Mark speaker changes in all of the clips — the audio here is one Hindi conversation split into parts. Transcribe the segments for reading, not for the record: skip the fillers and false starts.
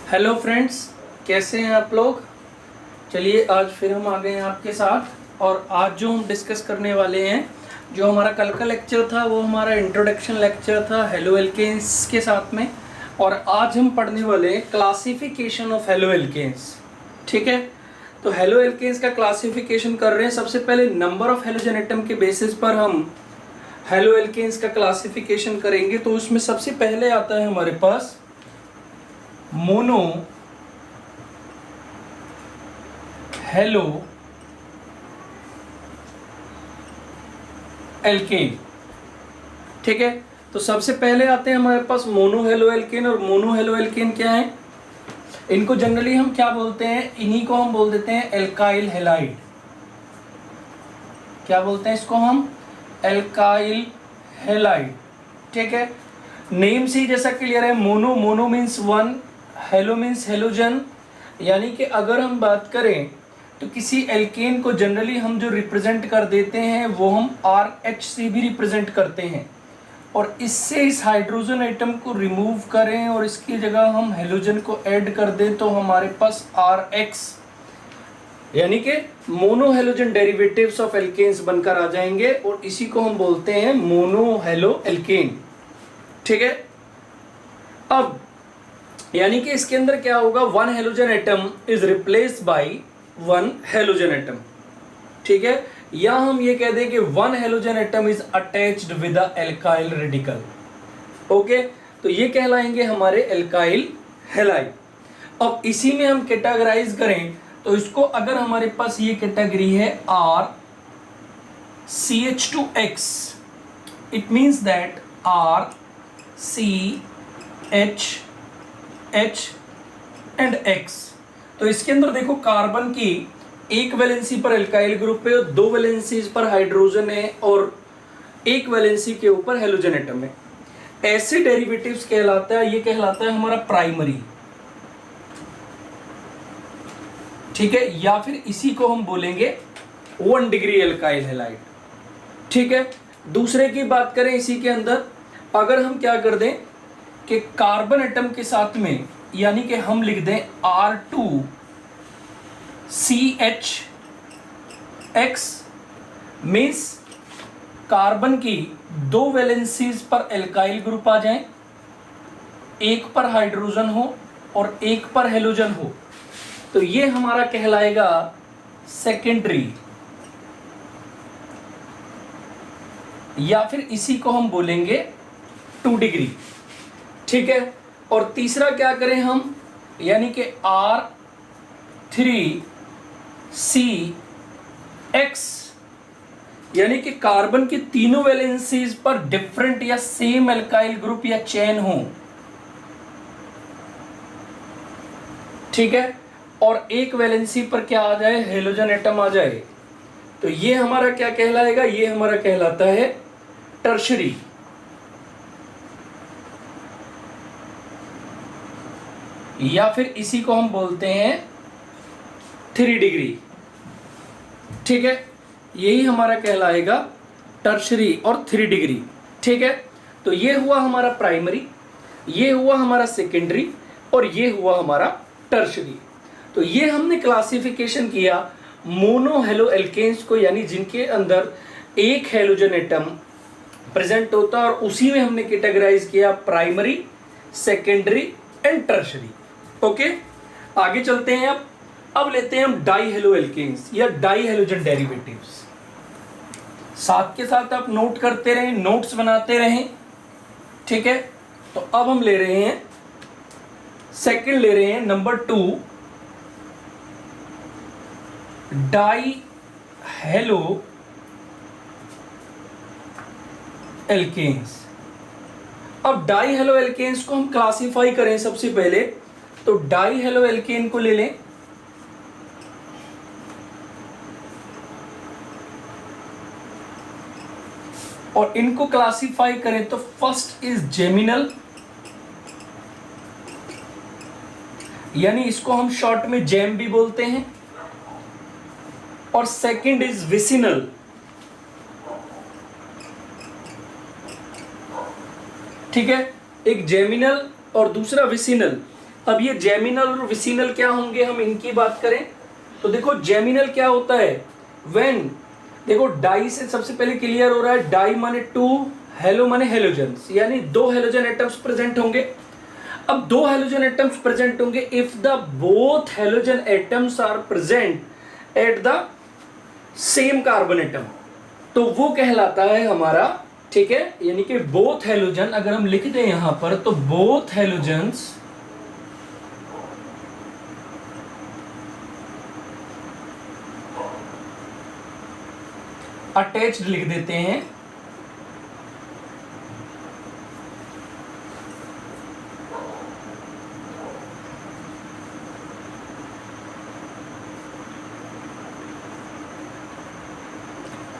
Speaker 1: हेलो फ्रेंड्स, कैसे हैं आप लोग। चलिए आज फिर हम आ गए हैं आपके साथ। और आज जो हम डिस्कस करने वाले हैं, जो हमारा कल का लेक्चर था वो हमारा इंट्रोडक्शन लेक्चर था हेलो एल्केन्स के साथ में। और आज हम पढ़ने वाले हैं क्लासिफिकेशन ऑफ हेलो एल्केन्स। ठीक है, तो हेलो एल्केन्स का क्लासिफिकेशन कर रहे हैं। सबसे पहले नंबर ऑफ हेलोजन एटम के बेसिस पर हम हेलो एल्केन्स का क्लासिफिकेशन करेंगे। तो उसमें सबसे पहले आता है हमारे पास मोनो हेलो एल्केन। ठीक है, तो सबसे पहले आते हैं हमारे पास मोनो हेलो एल्केन। और मोनो हेलो एल्केन क्या है, इनको जनरली हम क्या बोलते हैं, इन्हीं को हम बोल देते हैं एल्काइल हैलाइड। क्या बोलते हैं इसको हम, एल्काइल हैलाइड। ठीक है, नेम से ही जैसा क्लियर है, mono mono means one, hello means halogen. यानी कि अगर हम बात करें तो किसी एल्केन को जनरली हम जो रिप्रेजेंट कर देते हैं वो हम RH से भी रिप्रेजेंट करते हैं। और इससे इस हाइड्रोजन एटम को रिमूव करें और इसकी जगह हम हेलोजन को ऐड कर दें तो हमारे पास RH यानी कि mono halogen derivatives of alkanes बनकर आ जाएंगे। और इसी को हम बोलते हैं मोनो हेलो एल्केन। ठीक है, अब यानी कि इसके अंदर क्या होगा, one halogen atom is replaced by one halogen atom. ठीक है, या हम ये कह दें कि one halogen atom is attached with a alkyl radical. Okay, तो ये कहलाएंगे हमारे एल्काइल हैलाइड। अब इसी में हम कैटेगराइज करें तो इसको, अगर हमारे पास ये कैटेगरी है RCH2X, it means that RCH and X। तो इसके अंदर देखो, कार्बन की एक वैलेंसी पर एल्काइल ग्रुप है और दो वैलेंसीज पर हाइड्रोजन है और एक वैलेंसी के ऊपर हेलोजन एटम है। ऐसे डेरिवेटिव्स कहलाता है, ये कहलाता है हमारा प्राइमरी। ठीक है, या फिर इसी को हम बोलेंगे 1 डिग्री एल्काइल हैलाइड। ठीक है, दूसरे की बात करें इसी के अंदर, अगर हम क्या कर दें कि कार्बन एटम के साथ में, यानी कि हम लिख दें R2CHX, मीन्स कार्बन की दो वैलेंसीज पर एल्काइल ग्रुप आ जाएं, एक पर हाइड्रोजन हो और एक पर हेलोजन हो, तो ये हमारा कहलाएगा सेकेंडरी। या फिर इसी को हम बोलेंगे 2 डिग्री। ठीक है, और तीसरा क्या करें हम, यानी कि R3CX, यानी कि कार्बन की तीनों वैलेंसीज पर डिफरेंट या सेम एल्काइल ग्रुप या चेन हो। ठीक है, और एक वैलेंसी पर क्या आ जाए, हेलोजन एटम आ जाए, तो ये हमारा क्या कहलाएगा, ये हमारा कहलाता है टर्शरी। या फिर इसी को हम बोलते हैं 3 डिग्री। ठीक है, यही हमारा कहलाएगा टर्शरी और 3 डिग्री। ठीक है, तो ये हुआ हमारा प्राइमरी, ये हुआ हमारा सेकेंडरी और ये हुआ हमारा टर्शरी। तो ये हमने क्लासिफिकेशन किया मोनो हेलो एल्केन्स को, यानी जिनके अंदर एक हेलोजन एटम प्रेजेंट होता है, और उसी में हमने कैटेगराइज किया primary, secondary and tertiary. Okay, आगे चलते हैं। अब लेते हैं हम डाई हेलो एल्केन्स या डाई हेलोजन डेरिवेटिव्स। साथ के साथ आप नोट करते रहें, नोट्स बनाते रहें। ठीक है, तो अब हम ले रहे हैं सेकंड, ले रहे हैं नंबर 2, डाई हेलो एल्केन्स। अब डाई हेलो एल्केन्स को हम क्लासिफाई करें सबसे पहले, तो डाई हेलो एल्केन को ले लें। और इनको क्लासिफाई करें तो फर्स्ट इज जेमिनल, यानी इसको हम शॉर्ट में जेम भी बोलते हैं। और सेकंड इज विसिनल, ठीक है, एक जेमिनल और दूसरा विसिनल। अब ये जेमिनल और विसिनल क्या होंगे, हम इनकी बात करें तो देखो जेमिनल क्या होता है, व्हेन, देखो डाई से सबसे पहले क्लियर हो रहा है, डाई माने टू, हेलो माने हेलोजन्स, यानी दो हेलोजन एटम्स प्रेजेंट होंगे। अब दो हेलोजन एटम्स प्रेजेंट होंगे if the both halogen atoms are present at the same carbon atom, तो वो कहलाता है हमारा, ठीक है, यानी कि बोथ हेलोजन, अगर हम लिख दें यहां पर तो बोथ हेलोजन्स अटैच्ड लिख देते हैं,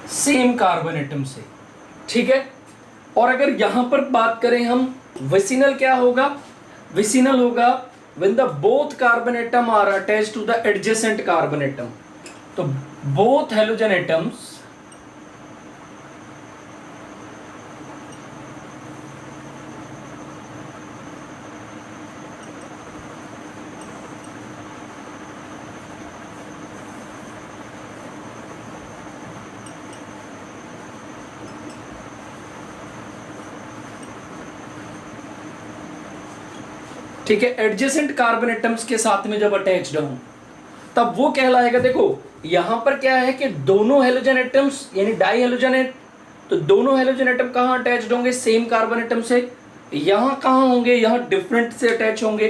Speaker 1: सेम कार्बन एटम से, ठीक है। और अगर यहां पर बात करें हम, विसिनल क्या होगा, विसिनल होगा when the both carbon atom are attached to the adjacent carbon atom, तो बोथ हेलोजन एटम्स ठीक है, एडजेसेंट कार्बन एटम्स के साथ में जब अटैच्ड हूं तब वो कहलाएगा, देखो यहां पर क्या है कि दोनों हेलोजन एटम्स यानी डाई हेलोजन एट, तो दोनों हेलोजन एटम कहां अटैच्ड होंगे, सेम कार्बन एटम से। यहां कहां होंगे, यहां डिफरेंट से अटैच होंगे।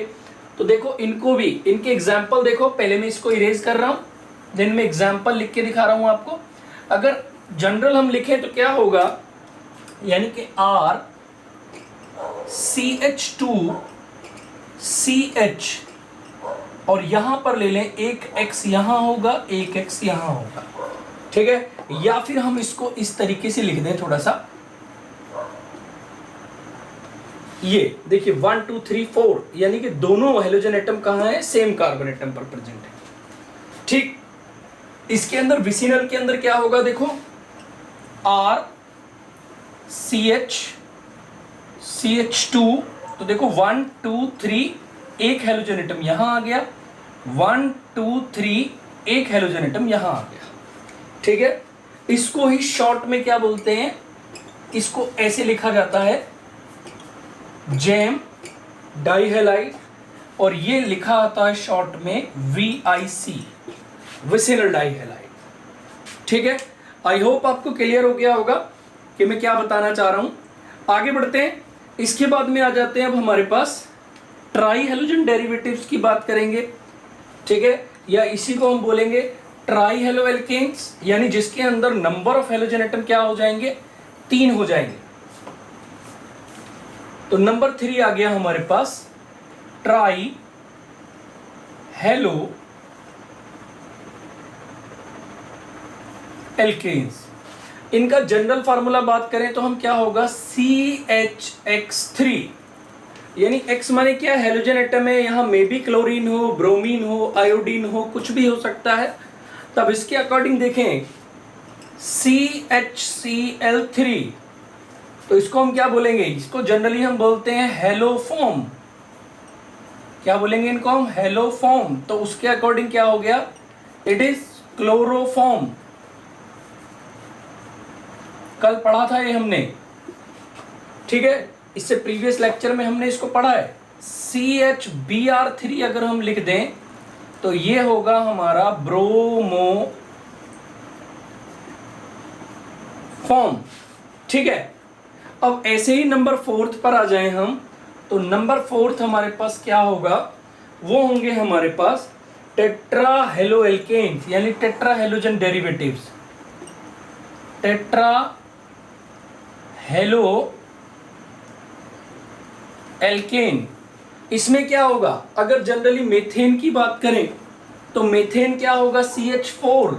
Speaker 1: तो देखो इनको भी, इनके एग्जाम्पल देखो, पहले मैं इसको इरेज कर रहा हूं, देन मैं एग्जाम्पल लिख के दिखा रहा हूं आपको। अगर जनरल हम लिखें तो क्या होगा, यानी कि आर CH2 CH, और यहां पर ले लें एक X यहां होगा, एक X यहां होगा, ठीक है। या फिर हम इसको इस तरीके से लिख दें थोड़ा सा, ये देखिए 1 2 3 4, यानी कि दोनों हेलोजन एटम कहां है, सेम कार्बन एटम पर प्रेजेंट है, ठीक। इसके अंदर विसिनल के अंदर क्या होगा, देखो R CH CH2, तो देखो 1 2 3 एक हेलोजन एटम यहां आ गया, 1 2 3 एक हेलोजन एटम यहां आ गया, ठीक है। इसको ही शॉर्ट में क्या बोलते हैं, इसको ऐसे लिखा जाता है जेम डाइहेलाइड, और ये लिखा आता है शॉर्ट में VIC, विसिनल डाइहेलाइड, ठीक है। आई होप आपको क्लियर हो गया होगा कि मैं क्या बताना चाह रहा हूं। आगे बढ़ते हैं, इसके बाद में आ जाते हैं अब हमारे पास ट्राई हेलोजन डेरिवेटिव्स की बात करेंगे, ठीक है, या इसी को हम बोलेंगे ट्राई हेलो एल्केन्स, यानी जिसके अंदर नंबर ऑफ हेलोजन एटम क्या हो जाएंगे, 3 हो जाएंगे। तो नंबर 3 आ गया हमारे पास ट्राई हेलो एल्केन्स। इनका जनरल फार्मूला बात करें तो हम क्या होगा, CHX3, यानी X माने क्या, हेलोजन एटम है, यहां मे भी क्लोरीन हो, ब्रोमीन हो, आयोडीन हो, कुछ भी हो सकता है। तब इसके अकॉर्डिंग देखें CHCl3, तो इसको हम क्या बोलेंगे, इसको जनरली हम बोलते हैं हेलोफॉर्म। क्या बोलेंगे इनको हम, हेलोफॉर्म। तो उसके अकॉर्डिंग क्या हो गया, इट इज क्लोरोफॉर्म। कल पढ़ा था ये हमने, ठीक है, इससे प्रीवियस लेक्चर में हमने इसको पढ़ा है। CHBr3 अगर हम लिख दें तो ये होगा हमारा ब्रोमो फॉर्म, ठीक है। अब ऐसे ही नंबर 4 पर आ जाएं हम, तो नंबर 4 हमारे पास क्या होगा, वो होंगे हमारे पास टेट्रा हेलो एल्केन्स, यानी tetra halogen derivatives, tetra halo alkane. इसमें क्या होगा, अगर जनरली मेथेन की बात करें तो मेथेन क्या होगा, CH4,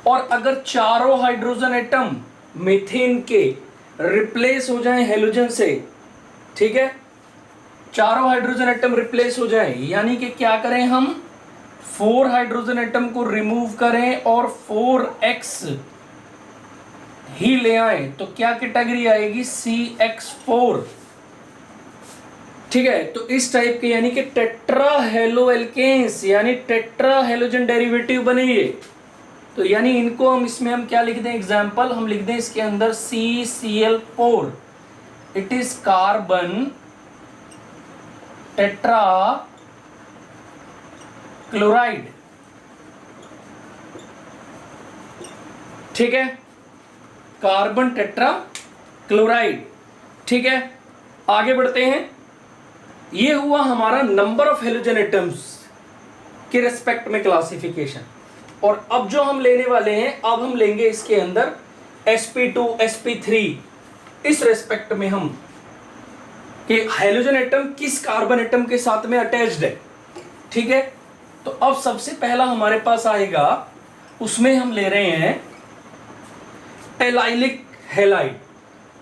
Speaker 1: और अगर चारों हाइड्रोजन एटम मेथेन के रिप्लेस हो जाएं हेलोजन से, ठीक है, चारों हाइड्रोजन एटम रिप्लेस हो जाएं, यानी कि क्या करें हम, 4 हाइड्रोजन एटम को रिमूव करें और 4x ही ले आए, तो क्या कैटेगरी आएगी, CX4, ठीक है, तो इस टाइप के यानी कि टेट्रा हेलो एल्केन्स यानी टेट्रा हेलोजन डेरिवेटिव बनेंगे। तो यानी इनको हम इसमें हम क्या लिख दें, एग्जाम्पल हम लिख दें इसके अंदर CCl4, it is carbon tetra chloride. ठीक है, कार्बन टेट्रा क्लोराइड। ठीक है, आगे बढ़ते हैं। ये हुआ हमारा नंबर ऑफ हेलोजन एटम्स के रिस्पेक्ट में क्लासिफिकेशन। और अब जो हम लेने वाले हैं, अब हम लेंगे इसके अंदर sp2 sp3 इस रेस्पेक्ट में हम कि हाइड्रोजन एटम किस कार्बन एटम के साथ में अटैच्ड है। ठीक है, तो अब सबसे पहला हमारे पास आएगा, उसमें हम ले रहे हैं एलाइलिक हैलाइड।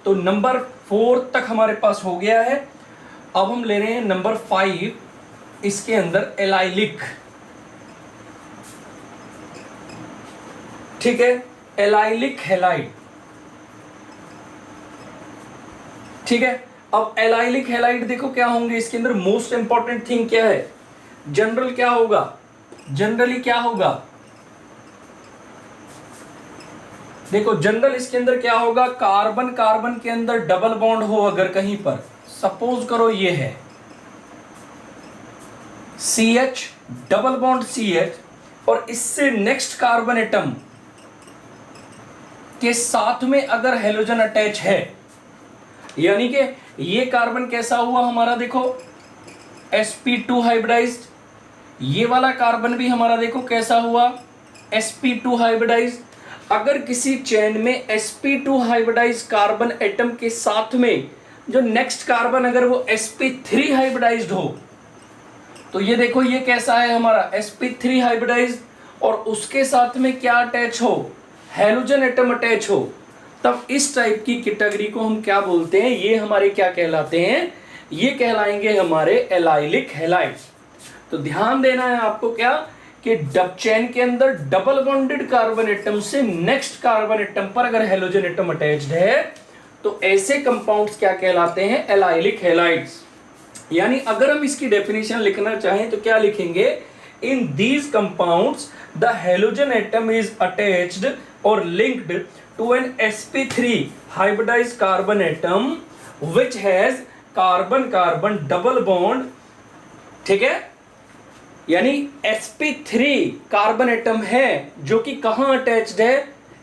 Speaker 1: तो नंबर 4 तक हमारे पास हो गया है। अब हम ले रहे हैं नंबर 5, इसके अंदर एलाइलिक। ठीक है, एलाइलिक हैलाइड। ठीक है, अब एलाइलिक हैलाइड देखो क्या होंगे इसके अंदर। मोस्ट इंपॉर्टेंट थिंग क्या है, जनरल क्या होगा, जनरली क्या होगा, देखो जनरल इसके अंदर क्या होगा, कार्बन कार्बन के अंदर डबल बॉन्ड हो अगर कहीं पर, सपोज करो ये है CH डबल बॉन्ड CH और इससे नेक्स्ट कार्बन एटम के साथ में अगर हेलोजन अटैच है, यानी कि ये कार्बन कैसा हुआ हमारा, देखो sp2 हाइब्रिडाइज्ड, ये वाला कार्बन भी हमारा देखो कैसा हुआ sp2 हाइब्रिडाइज्ड। अगर किसी चेन में sp2 हाइब्रिडाइज्ड कार्बन एटम के साथ में जो नेक्स्ट कार्बन अगर वो sp3 हाइब्रिडाइज्ड हो, तो ये देखो ये कैसा है हमारा sp3 हाइब्रिडाइज्ड और उसके साथ में क्या अटैच हो, हेलोजन एटम अटैच हो, तब इस टाइप की कैटेगरी को हम क्या बोलते हैं, ये हमारे क्या कहलाते हैं, ये कहलाएंगे हमारे एलाइलिक हैलाइड। तो ध्यान देना है आपको क्या कि डब चेन के अंदर डबल बॉन्डेड कार्बन एटम से नेक्स्ट कार्बन एटम पर अगर हेलोजन एटम अटैच्ड है तो ऐसे कंपाउंड्स क्या कहलाते हैं, एलाइलिक हैलाइड्स। यानी अगर हम इसकी डेफिनेशन लिखना चाहें तो क्या लिखेंगे, in these compounds the halogen atom is attached और linked to an sp3 hybridized carbon atom which has carbon carbon double bond. ठीक है, यानी sp3 कार्बन एटम है जो कि कहां अटैच्ड है,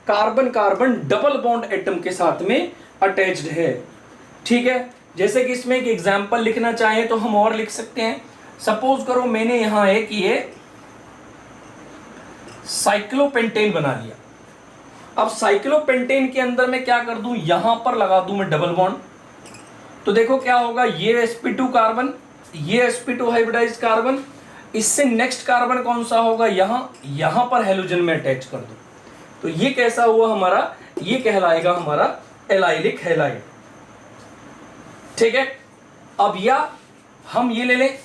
Speaker 1: carbon carbon double bond atom के साथ में अटैच्ड है। ठीक है, जैसे कि इसमें एक एग्जांपल लिखना चाहें तो हम और लिख सकते हैं। सपोज करो मैंने यहां एक ये साइक्लोपेंटेन बना लिया। अब साइक्लोपेंटेन के अंदर मैं क्या कर दूं, यहां पर लगा दूं मैं डबल बॉन्ड, तो देखो क्या होगा, ये sp2 कार्बन, ये sp2 हाइब्रिडाइज्ड कार्बन, इससे नेक्स्ट कार्बन कौन सा होगा, यहां पर हेलोजन में अटैच कर दो, तो ये कैसा हुआ हमारा, ये कहलाएगा हमारा एलाइलिक हैलाइड। ठीक है, अब या हम ये ले लें,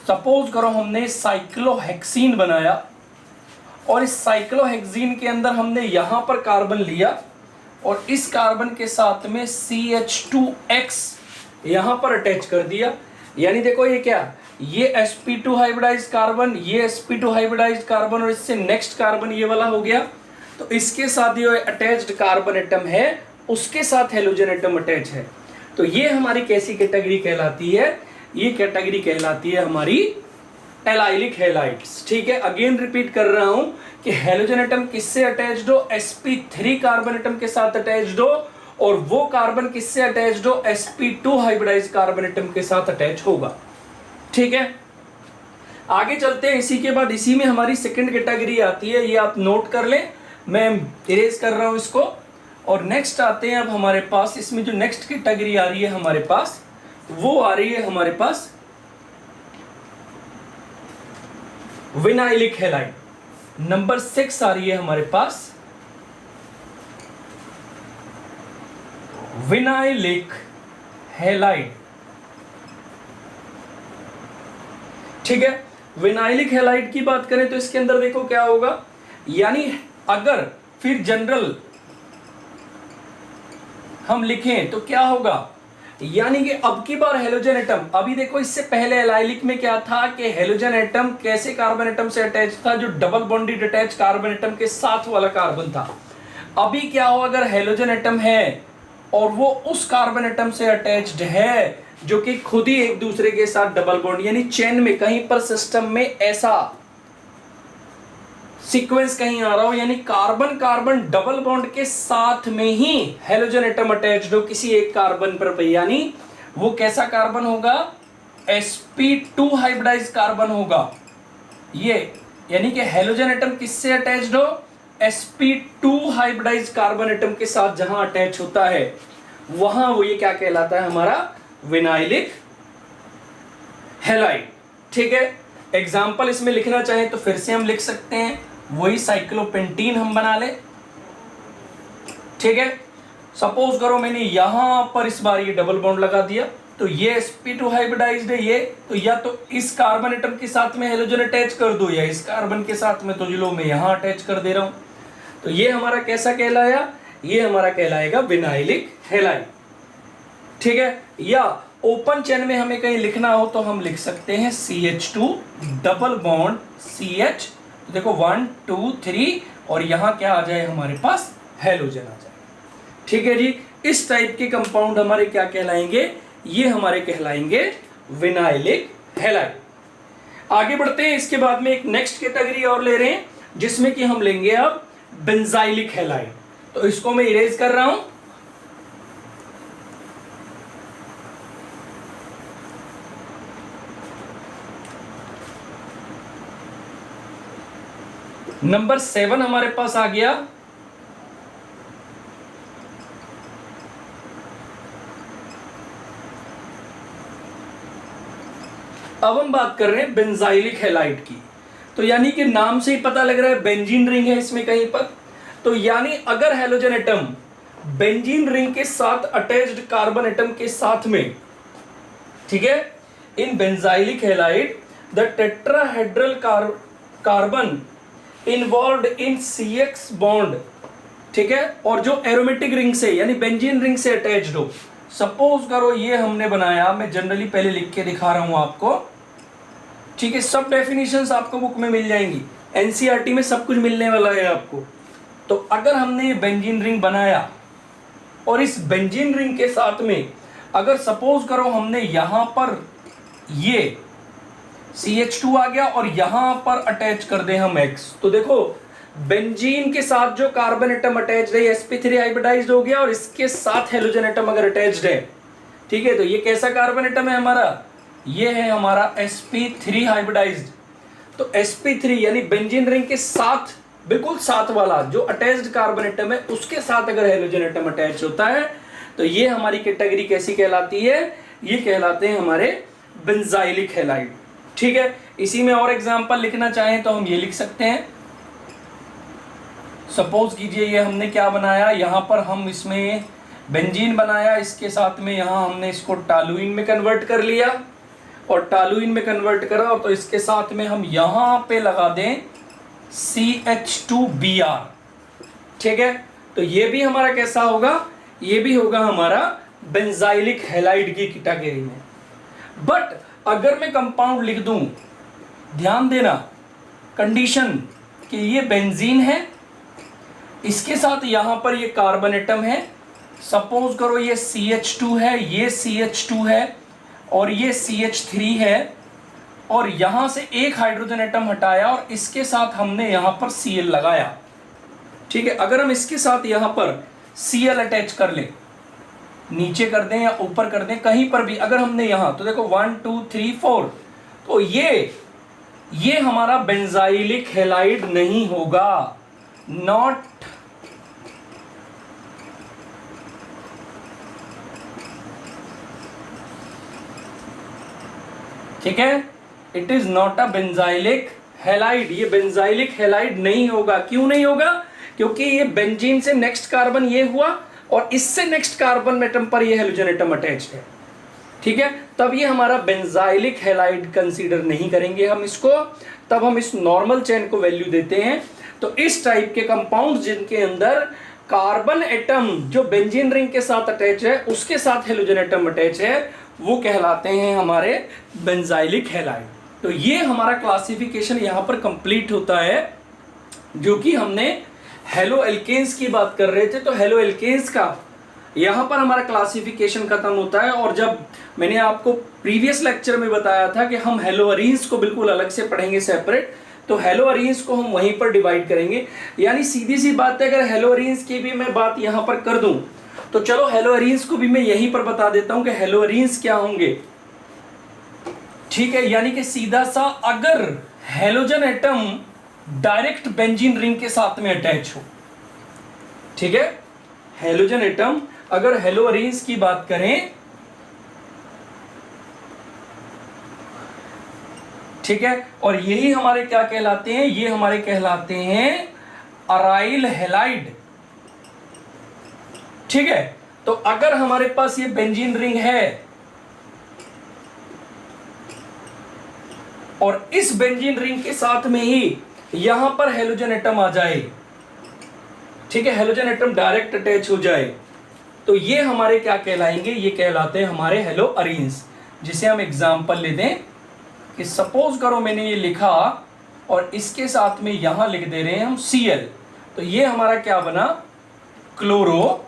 Speaker 1: सपोज करो हमने साइक्लोहेक्सीन बनाया और इस साइक्लोहेक्सीन के अंदर हमने यहां पर कार्बन लिया और इस कार्बन के साथ में CH2X यहां पर अटैच कर दिया। यानी देखो ये क्या, ये sp2 हाइब्रिडाइज्ड कार्बन, ये sp2 हाइब्रिडाइज्ड कार्बन और इससे नेक्स्ट कार्बन ये वाला हो गया, तो इसके साथ ये अटैच्ड कार्बन एटम है, उसके साथ हेलोजन एटम अटैच है। तो ये हमारी कैसी कैटेगरी कहलाती है, ये कैटेगरी कहलाती है हमारी एलाइलिक हैलाइड्स। ठीक है, अगेन रिपीट कर रहा हूं कि हेलोजन एटम किससे अटैच्ड हो, sp3 कार्बन एटम के साथ अटैच्ड हो और वो कार्बन किससे अटैच्ड हो, sp2 हाइब्रिडाइज्ड कार्बन एटम के साथ अटैच होगा। ठीक है, आगे चलते हैं। इसी के बाद इसी में हमारी सेकंड कैटेगरी आती है, ये आप नोट कर लें, मैं इरेज कर रहा हूं इसको। और नेक्स्ट आते हैं अब हमारे पास, इसमें जो नेक्स्ट कैटेगरी आ रही है हमारे पास, वो आ रही है हमारे पास विनाइलिक हैलाइड। नंबर 6 आ रही है हमारे पास विनाइलिक हैलाइड। ठीक है, विनाइलिक हैलाइड की बात करें तो इसके अंदर देखो क्या होगा, यानी अगर फिर जनरल हम लिखें तो क्या होगा, यानी कि अब की बार हेलोजन एटम, अभी देखो इससे पहले एलाइलिक में क्या था कि हेलोजन एटम कैसे कार्बन एटम से अटैच था, जो double bonded attach carbon atom के साथ वाला कार्बन था। अभी क्या हो, अगर हेलोजन एटम है और वो उस कार्बन एटम से अटैच्ड है जो कि खुद ही एक दूसरे के साथ डबल बॉन्ड, यानी चेन में कहीं पर सिस्टम में ऐसा सीक्वेंस कहीं आ रहा हो, यानी कार्बन कार्बन डबल बॉन्ड के साथ में ही हेलोजन एटम अटैच्ड हो किसी एक कार्बन पर, यानी वो कैसा कार्बन होगा, sp2 हाइब्रिडाइज कार्बन होगा ये। यानी कि हेलोजन एटम किससे अटैच्ड हो, sp2 हाइब्रिडाइज कार्बन एटम के साथ जहां अटैच होता है वहां वो ये क्या कहलाता है, हमारा विनाइलिक हैलाइड। ठीक है, एग्जाम्पल इसमें लिखना चाहें तो फिर से हम लिख सकते हैं, वही साइक्लोपेंटीन हम बना ले। ठीक है, सपोज करो मैंने यहां पर इस बार ये डबल बॉन्ड लगा दिया, तो ये sp2 हाइब्रिडाइज्ड है ये, तो या तो इस कार्बन एटम के साथ में हेलोजन अटैच कर दो या इस कार्बन के साथ में, तो लो मैं यहां अटैच कर दे रहा हूं, तो ये हमारा कैसा कहलाया, ये हमारा कहलाएगा विनाइलिक हैलाइड। ठीक है, या ओपन चेन में हमें कहीं लिखना हो तो हम लिख सकते हैं CH2 डबल बॉन्ड CH, तो देखो 1 2 3 और यहां क्या आ जाए हमारे पास, हेलोजन आ जाए। ठीक है जी, इस टाइप के कंपाउंड हमारे क्या कहलाएंगे, ये हमारे कहलाएंगे विनाइलिक हैलाइड। आगे बढ़ते हैं, इसके बाद में एक नेक्स्ट कैटेगरी और ले रहे हैं जिसमें कि हम लेंगे अब बेंजाइलिक हैलाइड। तो इसको मैं इरेज कर रहा हूं, नंबर 7 हमारे पास आ गया। अब हम बात कर रहे हैं बेंजाइलिक हैलाइड की। तो यानी कि नाम से ही पता लग रहा है बेंजीन रिंग है इसमें कहीं पर, तो यानी अगर हेलोजन एटम बेंजीन रिंग के साथ अटैच्ड कार्बन एटम के साथ में, ठीक है, in benzylic halide the tetrahedral carbon involved in CX bond, ठीक है, और जो एरोमेटिक रिंग से यानी बेंजीन रिंग से अटैच्ड हो। सपोज करो ये हमने बनाया, मैं जनरली पहले लिख के दिखा रहा हूं आपको, ठीक है, सब डेफिनेशंस आपको बुक में मिल जाएंगी, NCERT में सब कुछ मिलने वाला है आपको। तो अगर हमने ये बेंजीन रिंग बनाया और इस बेंजीन रिंग के साथ में अगर सपोज करो हमने यहां पर ये CH2 आ गया और यहां पर अटैच कर दे हम X, तो देखो बेंजीन के साथ जो कार्बन एटम अटैच्ड है sp3 हाइब्रिडाइज्ड हो गया और इसके साथ हेलोजन एटम अगर अटैच्ड है, ठीक है, तो ये कैसा कार्बन एटम है हमारा, ये है हमारा sp3 हाइब्रिडाइज्ड। तो sp3 यानी बेंजीन रिंग के साथ बिल्कुल साथ वाला जो अटैच्ड कार्बन एटम है उसके साथ अगर हेलोजन एटम अटैच होता है तो ये हमारी कैटेगरी कैसी कहलाती है, ये कहलाते हैं हमारे बेंजाइलिक हैलाइड। ठीक है, इसी में और एग्जांपल लिखना चाहें तो हम ये लिख सकते हैं, सपोज कीजिए ये हमने क्या बनाया, यहां पर हम इसमें बेंजीन बनाया, इसके साथ में यहां हमने इसको टॉलुइन में कन्वर्ट कर लिया और टॉलुइन में कन्वर्ट करा, और तो इसके साथ में हम यहां पे लगा दें CH2Br। ठीक है, तो ये भी हमारा कैसा होगा, ये भी होगा हमारा बेंजाइलिक हैलाइड की कैटेगरी में। बट अगर मैं कंपाउंड लिख दूं, ध्यान देना कंडीशन कि ये बेंजीन है, इसके साथ यहां पर ये कार्बन एटम है, सपोज करो ये CH2 है, ये CH2 है और ये CH3 है, और यहां से एक हाइड्रोजन एटम हटाया और इसके साथ हमने यहां पर Cl लगाया। ठीक है, अगर हम इसके साथ यहां पर Cl अटैच कर लें, नीचे कर दें या ऊपर कर दें, कहीं पर भी अगर हमने यहां, तो देखो 1 2 3 4, तो ये हमारा बेंजाइलिक हैलाइड नहीं होगा, नॉट। ठीक है, it is not a benzylic halide, ये बेंजाइलिक हैलाइड नहीं होगा। क्यों नहीं होगा, क्योंकि ये बेंजीन से नेक्स्ट कार्बन ये हुआ और इससे नेक्स्ट कार्बन एटम पर ये हेलोजन एटम अटैच्ड है। ठीक है, तब ये हमारा बेंजाइलिक हैलाइड कंसीडर नहीं करेंगे हम इसको, तब हम इस नॉर्मल चेन को वैल्यू देते हैं। तो इस टाइप के कंपाउंड्स जिनके अंदर कार्बन एटम जो बेंजीन रिंग के साथ अटैच है उसके साथ हेलोजन एटम अटैच है, वो कहलाते हैं हमारे बेंजाइलिक हैलाइड। तो ये हमारा क्लासिफिकेशन यहां पर कंप्लीट होता है, जो कि हमने हेलो एल्केन्स की बात कर रहे थे। तो हेलो एल्केन्स का यहां पर हमारा क्लासिफिकेशन खत्म होता है। और जब मैंने आपको प्रीवियस लेक्चर में बताया था कि हम हेलो अरीन्स को बिल्कुल अलग से पढ़ेंगे सेपरेट, तो हेलो अरीन्स को हम वहीं पर डिवाइड करेंगे। यानी सीधी सी बात है, अगर हेलो अरीन्स की भी मैं बात यहां पर कर दूं तो चलो हेलो अरीन्स को भी मैं यहीं पर बता देता हूं कि हेलो अरीन्स क्या होंगे। ठीक है, यानी कि सीधा सा अगर halogen atom direct benzene ring के साथ में अटैच हो, ठीक है, हेलोजन एटम अगर हेलो अरीन्स की बात करें, ठीक है, और यही हमारे क्या कहलाते हैं, ये हमारे कहलाते हैं अराइल हैलाइड। ठीक है, तो अगर हमारे पास ये बेंजीन रिंग है और इस बेंजीन रिंग के साथ में ही यहां पर हेलोजन एटम आ जाए, ठीक है, हेलोजन एटम डायरेक्ट अटैच हो जाए, तो ये हमारे क्या कहलाएंगे, ये कहलाते हैं हमारे हेलो अरीन्स। जिसे हम एग्जांपल ले दें कि सपोज करो मैंने ये लिखा और इसके साथ में यहां लिख दे रहे हैं हम Cl, तो ये हमारा क्या बना, क्लोरो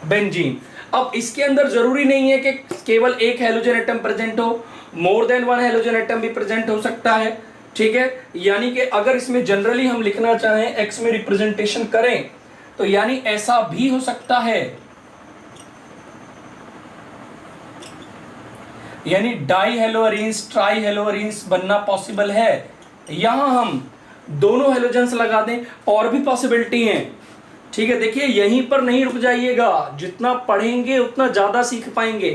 Speaker 1: बेंजीन। अब इसके अंदर जरूरी नहीं है कि केवल एक हेलोजन एटम प्रेजेंट हो, more than one halogen atom भी प्रेजेंट हो सकता है। ठीक है, यानी कि अगर इसमें जनरली हम लिखना चाहें, एक्स में रिप्रेजेंटेशन करें, तो यानी ऐसा भी हो सकता है, यानी die hello arenes, try hello arenes बनना पॉसिबल है। यहां हम दोनों हेलोजन्स लगा दें, और भी पॉसिबिलिटी है। ठीक है, देखिए यहीं पर नहीं रुक जाइएगा, जितना पढ़ेंगे उतना ज्यादा सीख पाएंगे।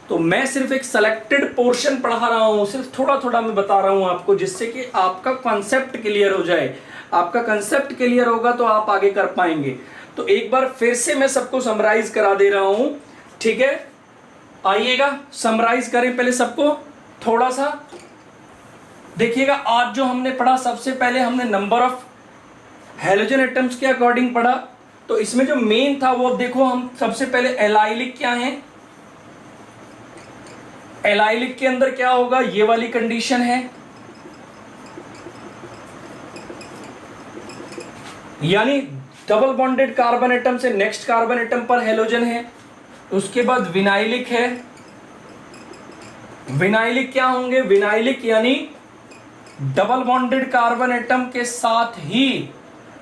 Speaker 1: तो मैं सिर्फ एक सेलेक्टेड पोर्शन पढ़ा रहा हूं, सिर्फ थोड़ा थोड़ा मैं बता रहा हूं आपको, जिससे कि आपका कॉन्सेप्ट क्लियर हो जाए। आपका कॉन्सेप्ट क्लियर होगा तो आप आगे कर पाएंगे। तो एक बार फिर से मैं सबको समराइज करा दे रहा हूं, ठीक है, आइएगा समराइज करें पहले सबको थोड़ा सा। देखिएगा आज जो हमने पढ़ा, सबसे पहले हमने नंबर ऑफ हेलोजन एटम्स के अकॉर्डिंग पढ़ा। तो इसमें जो मेन था वो, अब देखो हम सबसे पहले एलाइलिक क्या है, एलाइलिक के अंदर क्या होगा, ये वाली कंडीशन है, यानी डबल बॉन्डेड कार्बन एटम से नेक्स्ट कार्बन एटम पर हेलोजन है। उसके बाद विनाइलिक है, विनाइलिक क्या होंगे, विनाइलिक यानी डबल बॉन्डेड कार्बन एटम के साथ ही,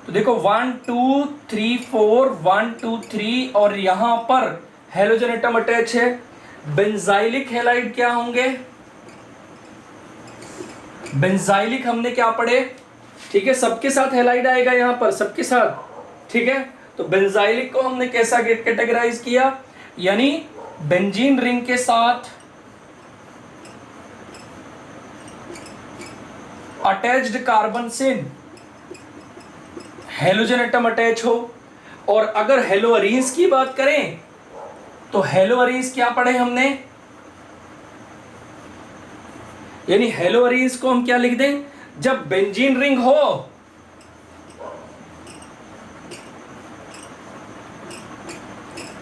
Speaker 1: तो देखो 1 2 3 4 1 2 3 और यहां पर हेलोजन एटम अटैच है। बेंजाइलिक हैलाइड क्या होंगे, बेंजाइलिक हमने क्या पढ़े, ठीक है, सबके साथ हैलाइड आएगा यहां पर, सबके साथ। ठीक है, तो बेंजाइलिक को हमने कैसा कैटेगराइज किया, यानी बेंजीन रिंग के साथ अटैच्ड कार्बन से हेलोजन एटम अटैच हो। और अगर हेलो अरीन्स की बात करें तो हेलो अरीन्स क्या पढ़े हमने, यानी हेलो अरीन्स को हम क्या लिख दें, जब बेंजीन रिंग हो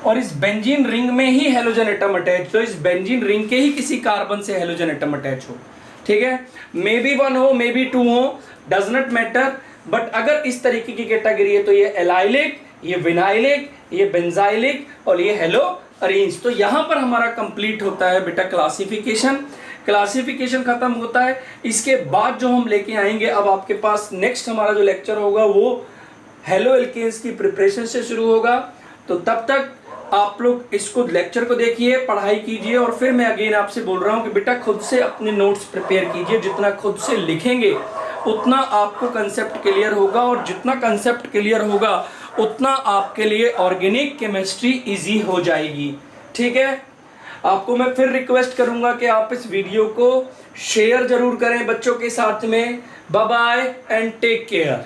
Speaker 1: और इस बेंजीन रिंग में ही हेलोजन एटम अटैच, तो इस बेंजीन रिंग के ही किसी कार्बन से हेलोजन एटम अटैच हो। ठीक है, मे बी 1 हो, मे बी 2 हो, डज नॉट मैटर, बट अगर इस तरीके की कैटेगरी है तो ये एलाइलिक, ये विनाइलिक, ये बेंजाइलिक और ये हेलो अरीन्स। तो यहां पर हमारा कंप्लीट होता है बेटा क्लासिफिकेशन। क्लासिफिकेशन खत्म होता है, इसके बाद जो हम लेके आएंगे, अब आपके पास नेक्स्ट हमारा जो लेक्चर होगा वो हेलो एल्केन्स की प्रिपरेशन से शुरू होगा। तो तब तक आप लोग इसको लेक्चर को देखिए, पढ़ाई कीजिए, और फिर मैं अगेन आपसे बोल रहा हूं कि बेटा खुद से अपने नोट्स प्रिपेयर कीजिए। जितना खुद से लिखेंगे उतना आपको कंसेप्ट क्लियर होगा, और जितना कंसेप्ट क्लियर होगा उतना आपके लिए ऑर्गेनिक केमिस्ट्री इजी हो जाएगी। ठीक है, आपको मैं फिर रिक्वेस्ट करूंगा कि आप इस वीडियो को शेयर जरूर करें बच्चों के साथ में। Bye bye and take care.